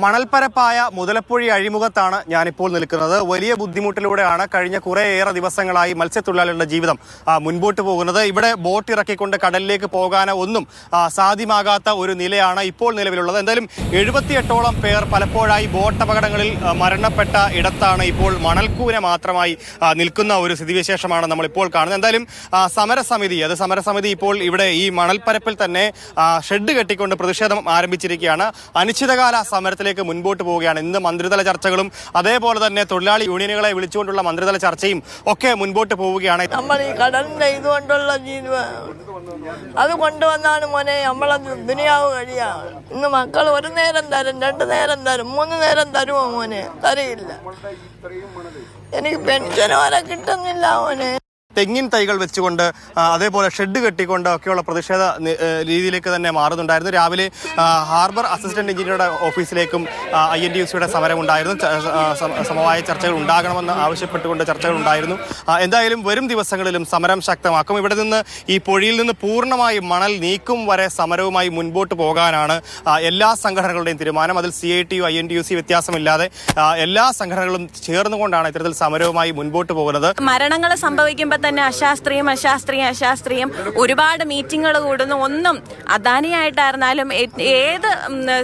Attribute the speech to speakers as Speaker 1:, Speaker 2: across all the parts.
Speaker 1: മണൽപ്പരപ്പായ മുതലപ്പുഴി അഴിമുഖത്താണ് ഞാനിപ്പോൾ നിൽക്കുന്നത്. വലിയ ബുദ്ധിമുട്ടിലൂടെയാണ് കഴിഞ്ഞ കുറേയേറെ ദിവസങ്ങളായി മത്സ്യത്തൊഴിലാളികളുടെ ജീവിതം മുൻപോട്ട് പോകുന്നത്. ഇവിടെ ബോട്ട് ഇറക്കിക്കൊണ്ട് കടലിലേക്ക് പോകാനോ ഒന്നും സാധ്യമാകാത്ത ഒരു നിലയാണ് ഇപ്പോൾ നിലവിലുള്ളത്. എന്തായാലും 78ഓളം പേർ പലപ്പോഴായി ബോട്ട് അപകടങ്ങളിൽ മരണപ്പെട്ട ഇടത്താണ് ഇപ്പോൾ മണൽക്കൂന മാത്രമായി നിൽക്കുന്ന ഒരു സ്ഥിതിവിശേഷമാണ് നമ്മളിപ്പോൾ കാണുന്നത്. എന്തായാലും സമരസമിതി ഇപ്പോൾ ഇവിടെ ഈ മണൽപ്പരപ്പിൽ തന്നെ ഷെഡ് കെട്ടിക്കൊണ്ട് പ്രതിഷേധം ആരംഭിച്ചിരിക്കുകയാണ്. അനിശ്ചിതകാല സമരത്തിലേക്ക് മുൻപോട്ട് പോവുകയാണ്. ഇന്ന് മന്ത്രിതല ചർച്ചകളും അതേപോലെ തന്നെ തൊഴിലാളി യൂണിയനുകളെ വിളിച്ചുകൊണ്ടുള്ള മന്ത്രിതല ചർച്ചയും ഒക്കെ മുൻപോട്ട് പോവുകയാണ്.
Speaker 2: നമ്മൾ ഈ കടലിന്റെ ഇതുകൊണ്ടുള്ള അത് കൊണ്ടുവന്നാണ് മോനെ നമ്മളെ ദുനിയാവ് കഴിയാ. ഇന്ന് മക്കൾ ഒരു നേരം തരും, 2 നേരം തരും, 3 നേരം തരുമോ മോനെ? തരയില്ല. എനിക്ക് പെൻഷൻ വരെ കിട്ടുന്നില്ല മോനെ.
Speaker 1: തെങ്ങിൻ തൈകൾ വെച്ചുകൊണ്ട് അതേപോലെ ഷെഡ് കെട്ടിക്കൊണ്ട് ഒക്കെയുള്ള പ്രതിഷേധ രീതിയിലേക്ക് തന്നെ മാറുന്നുണ്ടായിരുന്നു. രാവിലെ ഹാർബർ അസിസ്റ്റന്റ് എഞ്ചിനീയറുടെ ഓഫീസിലേക്കും INTUC-യുടെ സമരമുണ്ടായിരുന്നു. സമവായ ചർച്ചകൾ ഉണ്ടാകണമെന്ന് ആവശ്യപ്പെട്ടുകൊണ്ട് ചർച്ചകൾ ഉണ്ടായിരുന്നു. എന്തായാലും വരും ദിവസങ്ങളിലും സമരം ശക്തമാക്കും. ഇവിടെ നിന്ന് ഈ പൊഴിയിൽ നിന്ന് പൂർണ്ണമായും മണൽ നീക്കും വരെ സമരവുമായി മുൻപോട്ട് പോകാനാണ് എല്ലാ സംഘടനകളുടെയും തീരുമാനം. അതിൽ CITU INTUC വ്യത്യാസമില്ലാതെ എല്ലാ സംഘടനകളും ചേർന്നുകൊണ്ടാണ് ഇത്തരത്തിൽ സമരവുമായി മുൻപോട്ട് പോകുന്നത്.
Speaker 3: മരണങ്ങൾ സംഭവിക്കുമ്പോൾ തന്നെ അശാസ്ത്രീയം ഒരുപാട് മീറ്റിങ്ങുകൾ കൂടുന്നു. ഒന്നും അദാനിയായിട്ടായിരുന്നാലും ഏത്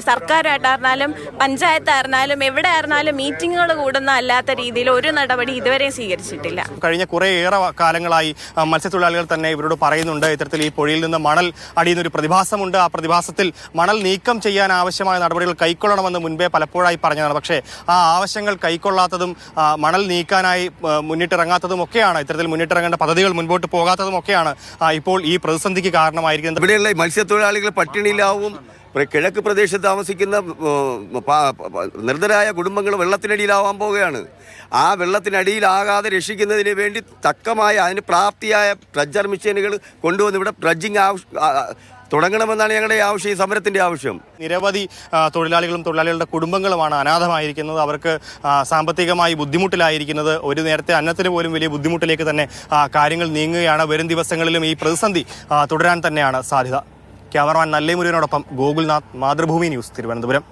Speaker 3: സർക്കാരായിട്ടായിരുന്നാലും പഞ്ചായത്തായിരുന്നാലും എവിടെ ആയിരുന്നാലും മീറ്റിങ്ങുകൾ കൂടുന്ന അല്ലാത്ത രീതിയിൽ ഒരു നടപടി ഇതുവരെ സ്വീകരിച്ചിട്ടില്ല.
Speaker 1: കഴിഞ്ഞ കുറേയേറെ കാലങ്ങളായി മത്സ്യത്തൊഴിലാളികൾ തന്നെ ഇവരോട് പറയുന്നുണ്ട്, ഇത്തരത്തിൽ ഈ പൊഴിയിൽ നിന്ന് മണൽ അടിയുന്ന ഒരു പ്രതിഭാസമുണ്ട്. ആ പ്രതിഭാസത്തിൽ മണൽ നീക്കം ചെയ്യാൻ ആവശ്യമായ നടപടികൾ കൈക്കൊള്ളണമെന്ന് മുൻപേ പലപ്പോഴായി പറഞ്ഞതാണ്. പക്ഷേ ആ ആവശ്യങ്ങൾ കൈക്കൊള്ളാത്തതും മണൽ നീക്കാനായി മുന്നിട്ടിറങ്ങാത്തതും ഒക്കെയാണ്, ഇത്തരത്തിൽ മുന്നിട്ടിറങ്ങേണ്ട പദ്ധതികൾ മുൻപോട്ട് പോകാത്തതും ഒക്കെയാണ് ഇപ്പോൾ ഈ പ്രതിസന്ധിക്ക് കാരണമായിരിക്കുന്നത്.
Speaker 4: ഇവിടെയുള്ള മത്സ്യത്തൊഴിലാളികൾ പട്ടിണിയിലാവും. കിഴക്ക് പ്രദേശത്ത് താമസിക്കുന്ന നിർദ്ധരായ കുടുംബങ്ങൾ വെള്ളത്തിനടിയിലാവാൻ പോവുകയാണ്. ആ വെള്ളത്തിനടിയിലാകാതെ രക്ഷിക്കുന്നതിന് വേണ്ടി തക്കമായ അതിന് പ്രാപ്തിയായ ഡ്രഡ്ജർ മെഷീനുകൾ കൊണ്ടുവന്ന് ഇവിടെ ഡ്രഡ്ജിങ് തുടങ്ങണമെന്നാണ് ഞങ്ങളുടെ ആവശ്യം, ഈ സമരത്തിന്റെ ആവശ്യം.
Speaker 1: നിരവധി തൊഴിലാളികളും തൊഴിലാളികളുടെ കുടുംബങ്ങളുമാണ് അനാഥമായിരിക്കുന്നത്. അവർക്ക് സാമ്പത്തികമായി ബുദ്ധിമുട്ടിലായിരിക്കുന്നത്. ഒരു നേരത്തെ അന്നത്തിന് പോലും വലിയ ബുദ്ധിമുട്ടിലേക്ക് തന്നെ കാര്യങ്ങൾ നീങ്ങുകയാണ്. വരും ദിവസങ്ങളിലും ഈ പ്രതിസന്ധി തുടരാൻ തന്നെയാണ് സാധ്യത. ക്യാമറമാൻ നല്ലേമുരുവിനോടൊപ്പം ഗോകുൽനാഥ്, മാതൃഭൂമി ന്യൂസ്, തിരുവനന്തപുരം.